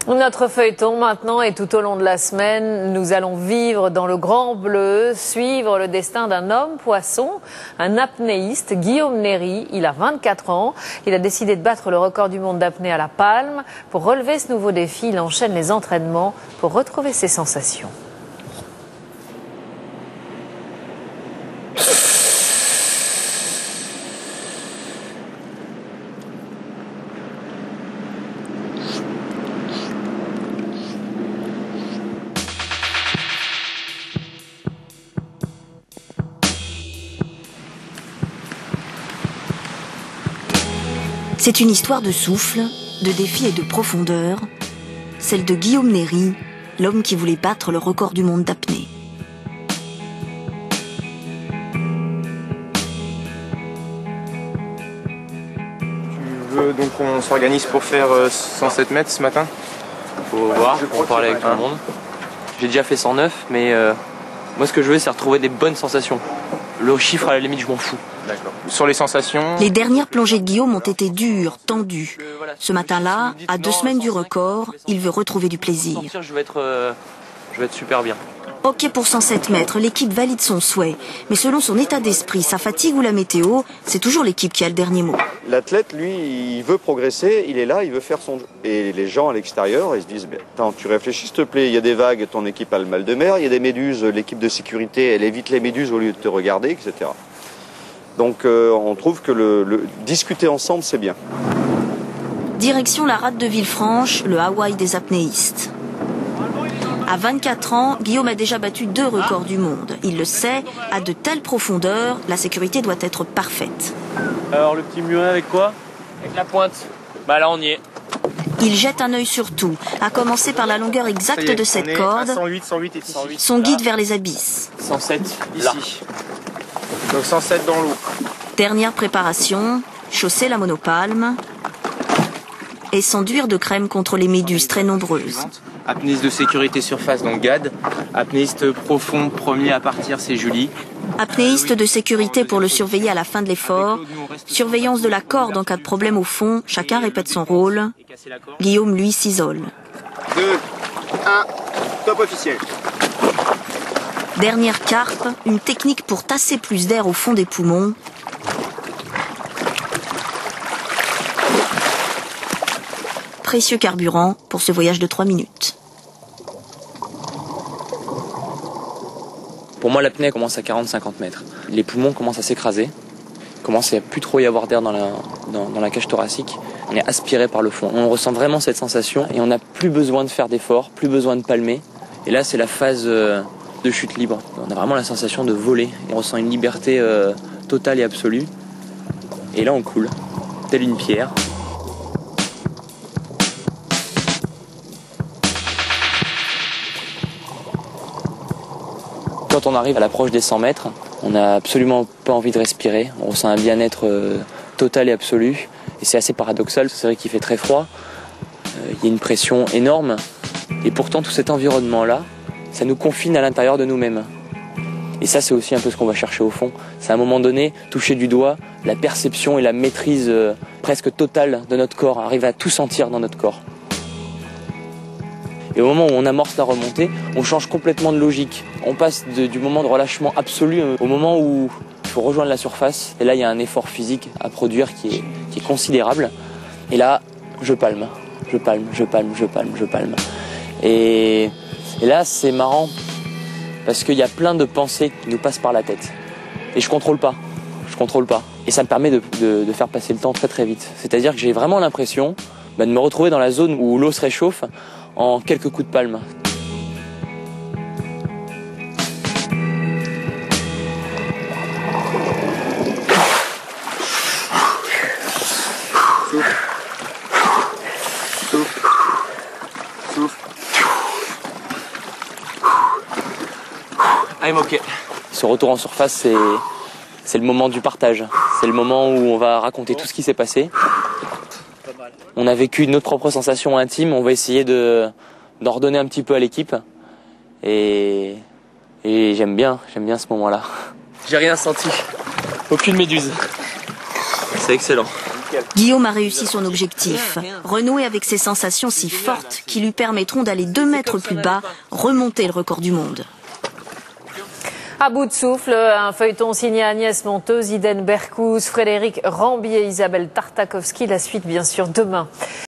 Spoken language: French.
Notre feuilleton maintenant et tout au long de la semaine, nous allons vivre dans le Grand Bleu, suivre le destin d'un homme poisson, un apnéiste, Guillaume Néry. Il a 24 ans. Il a décidé de battre le record du monde d'apnée à La Palme. Pour relever ce nouveau défi, il enchaîne les entraînements pour retrouver ses sensations. C'est une histoire de souffle, de défi et de profondeur, celle de Guillaume Néry, l'homme qui voulait battre le record du monde d'apnée. Tu veux donc qu'on s'organise pour faire 107 mètres ce matin? Faut voir, faut en parler avec tout le monde. J'ai déjà fait 109, mais moi ce que je veux c'est retrouver des bonnes sensations. Le chiffre à la limite je m'en fous. D'accord. Sur les sensations... Les dernières plongées de Guillaume ont été dures, tendues. Ce matin-là, à 2 semaines du record, il veut retrouver du plaisir. Je vais être super bien. Ok pour 107 mètres, l'équipe valide son souhait. Mais selon son état d'esprit, sa fatigue ou la météo, c'est toujours l'équipe qui a le dernier mot. L'athlète, lui, il veut progresser, il est là, il veut faire son jeu. Et les gens à l'extérieur, ils se disent, attends, tu réfléchis s'il te plaît, il y a des vagues, ton équipe a le mal de mer, il y a des méduses, l'équipe de sécurité, elle évite les méduses au lieu de te regarder, etc. Donc on trouve que discuter ensemble, c'est bien. Direction la rade de Villefranche, le Hawaï des apnéistes. À 24 ans, Guillaume a déjà battu 2 records du monde. Il le sait, à de telles profondeurs, la sécurité doit être parfaite. Alors le petit muret avec quoi? Avec la pointe. Bah là on y est. Il jette un œil sur tout, à commencer par la longueur exacte de cette corde, 108 et 108. son guide vers les abysses. 107 Ici. là. Donc 107 dans l'eau. Dernière préparation, chausser la monopalme et s'enduire de crème contre les méduses très nombreuses. Apnéiste de sécurité surface, donc GAD. Apnéiste profond, premier à partir, c'est Julie. Apnéiste de sécurité pour le surveiller à la fin de l'effort. Surveillance de la corde en cas de problème au fond. Chacun répète son rôle. Guillaume, lui, s'isole. 2, 1, top officiel. Dernière carpe, une technique pour tasser plus d'air au fond des poumons. Précieux carburant pour ce voyage de 3 minutes. Pour moi l'apnée commence à 40-50 mètres. Les poumons commencent à s'écraser. Il commence à plus trop y avoir d'air dans la cage thoracique. On est aspiré par le fond. On ressent vraiment cette sensation et on n'a plus besoin de faire d'efforts, plus besoin de palmer. Et là c'est la phase de chute libre. On a vraiment la sensation de voler. On ressent une liberté totale et absolue. Et là on coule, telle une pierre. Quand on arrive à l'approche des 100 mètres, on n'a absolument pas envie de respirer. On ressent un bien-être total et absolu. Et c'est assez paradoxal, c'est vrai qu'il fait très froid. Il y a une pression énorme. Et pourtant, tout cet environnement-là, ça nous confine à l'intérieur de nous-mêmes. Et ça, c'est aussi un peu ce qu'on va chercher au fond. C'est à un moment donné, toucher du doigt la perception et la maîtrise presque totale de notre corps, arriver à tout sentir dans notre corps. Et au moment où on amorce la remontée, on change complètement de logique. On passe du moment de relâchement absolu au moment où il faut rejoindre la surface. Et là, il y a un effort physique à produire qui est considérable. Et là, je palme. Et là, c'est marrant parce qu'il y a plein de pensées qui nous passent par la tête. Et je contrôle pas. Et ça me permet de faire passer le temps très très vite. C'est-à-dire que j'ai vraiment l'impression de me retrouver dans la zone où l'eau se réchauffe en quelques coups de palme. I'm ok. Ce retour en surface, c'est le moment du partage. C'est le moment où on va raconter tout ce qui s'est passé. On a vécu notre propre sensation intime, on va essayer d'en redonner un petit peu à l'équipe. Et j'aime bien ce moment-là. J'ai rien senti, aucune méduse. C'est excellent. Nickel. Guillaume a réussi son objectif, renouer avec ces sensations si fortes qui lui permettront d'aller 2 mètres plus bas, remonter le record du monde. À bout de souffle, un feuilleton signé Agnès Monteuse, Iden Berkouz, Frédéric Rambier, Isabelle Tartakovsky. La suite, bien sûr, demain.